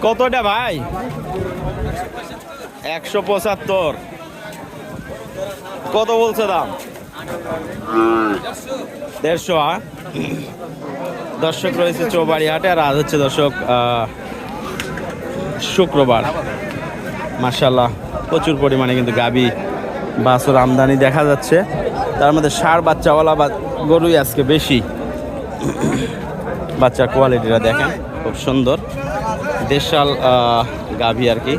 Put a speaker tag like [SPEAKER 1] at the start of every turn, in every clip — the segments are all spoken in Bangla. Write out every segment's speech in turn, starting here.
[SPEAKER 1] কতটা ভাই? 175। কত বলছে দাম? 150। দর্শক রয়েছে চৌবাড়ি হাটে, আর আজ হচ্ছে দর্শক শুক্রবার। মাশাআল্লাহ প্রচুর পরিমাণে কিন্তু গাবি বাছুর আমদানি দেখা যাচ্ছে। তার মধ্যে ষাঁড় বাচ্চাওয়ালা গরুই আজকে বেশি। বাচ্চার কোয়ালিটিটা দেখেন, খুব সুন্দর দেশাল গাভি আর কি।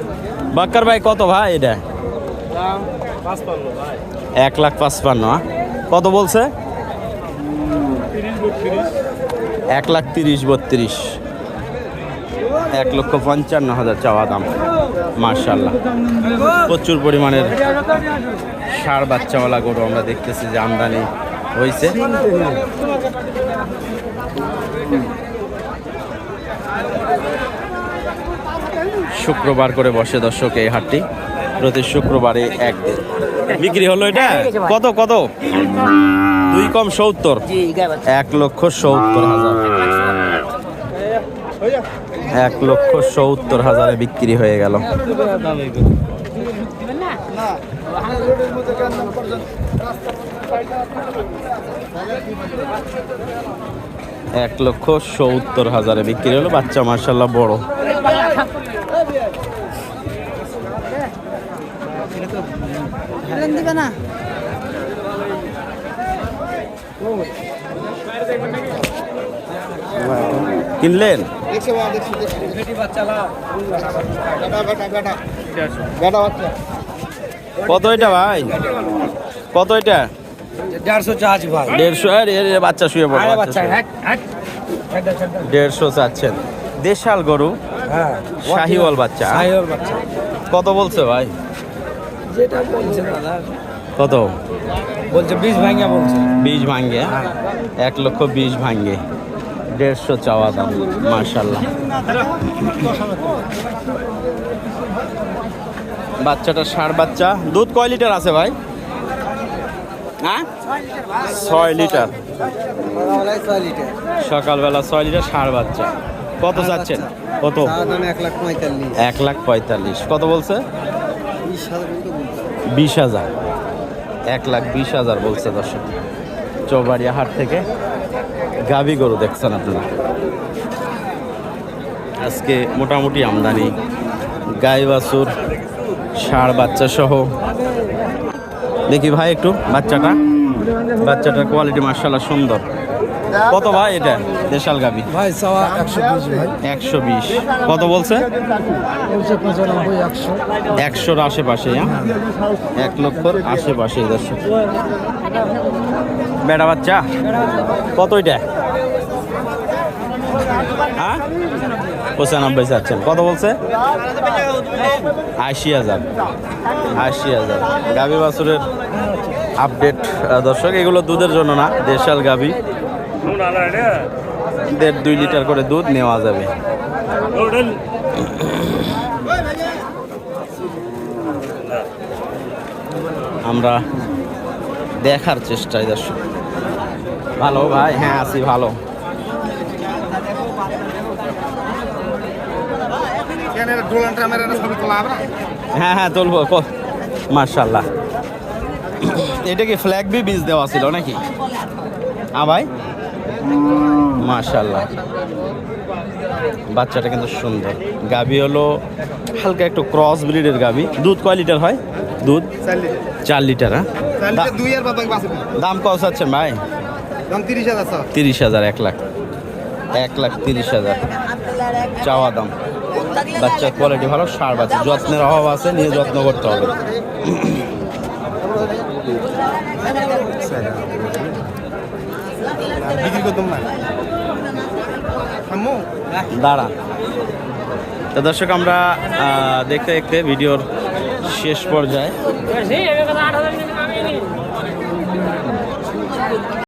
[SPEAKER 1] বাক্কার ভাই কত ভাই এটা? 1,55,000। কত বলছে? 1,30,32। 1,55,000 চাওয়া দাম। মাশাআল্লাহ প্রচুর পরিমাণের ষাঁড় বাচ্চাওয়ালা গরু আমরা দেখতেছি যে আমদানি হয়েছে। শুক্রবার করে বসে দর্শক এই হাটটি, প্রতি শুক্রবারে একদিন। বিক্রি হলো এটা কত? 2 কম 70। 1,70,000। 1,70,000 বিক্রি হয়ে গেল। 1,70,000 বিক্রি হলো। বাচ্চা মাশাআল্লাহ বড়। কিনলেন? কত এটা ভাই? কত এটা?
[SPEAKER 2] 150 চাচ্ছি ভাই।
[SPEAKER 1] 150। বাচ্চা শুয়ে পড়ে। 150 চাচ্ছেন। দেশাল গরু,
[SPEAKER 2] হ্যাঁ
[SPEAKER 1] শাহিওয়াল বাচ্চা। কত বলছে ভাই?
[SPEAKER 2] যেটা বলছে দাদা।
[SPEAKER 1] কত
[SPEAKER 2] বলছে? 20 ভাঙে বলছে।
[SPEAKER 1] 20 ভাঙ্গে। 1,20,000 ভাঙ্গে। 150 চাওয়া দাম। মাশাআল্লাহ বাচ্চাটা ষাঁড় বাচ্চা। দুধ কয় লিটার আছে ভাই? হ্যাঁ 6 লিটার। সকালবেলা 6 লিটার ষাঁড় বাচ্চা। কত চাচ্ছেন? কত? 1,45,000। কত বলছে? 20,000। 1,20,000 বলছে দর্শক। চৌবাড়িয়া হাট থেকে গাভী গরু দেখছেন আপনারা। আজকে মোটামুটি আমদানি গাই বাছুর ষাঁড় বাচ্চা সহ। দেখি ভাই একটু বাচ্চাটার কোয়ালিটি মাশাআল্লাহ সুন্দর। কত ভাই এটা? দেশাল গাভী
[SPEAKER 2] ভাই চাওয়া 120 ভাই।
[SPEAKER 1] 120। কত বলছে?
[SPEAKER 2] 95, 100।
[SPEAKER 1] 100-র আশেপাশে। 1,00,000-র আশেপাশে দর্শক। বেড়া বাচ্চা কত এটা? হ্যাঁ 95 চাচ্ছেন। কত বলছে? 80,000। 80,000। গাভী বাছুরের আপডেট দর্শক। এগুলো দুধের জন্য না, দেশাল গাভী। 1.5-2 লিটার করে দুধ নেওয়া যাবে। আমরা দেখার চেষ্টায় দর্শক। ভালো ভাই? হ্যাঁ আছি ভালো। হ্যাঁ হ্যাঁ তুলবো। মাশাআল্লাহ এটা কি ফ্ল্যাগ বি বীজ দেওয়া ছিল নাকি? হ্যাঁ ভাই মাশাআল্লাহ বাচ্চাটা কিন্তু সুন্দর। গাভী হলো হালকা একটু ক্রস ব্রিডের গাভী। দুধ কয় লিটার হয়? দুধ 4 লিটার। হ্যাঁ দাম কত চাচ্ছেন ভাই? 30,000। 1,30,000 চাওয়া দাম। বাচ্চার কোয়ালিটি ভালো, ষাঁড় বাচ্চা। যত্নের অভাব আছে, নিয়ে যত্ন করতে হবে। দাঁড়ান তো দর্শক, আমরা দেখতে দেখতে ভিডিওর শেষ পর্যায়ে।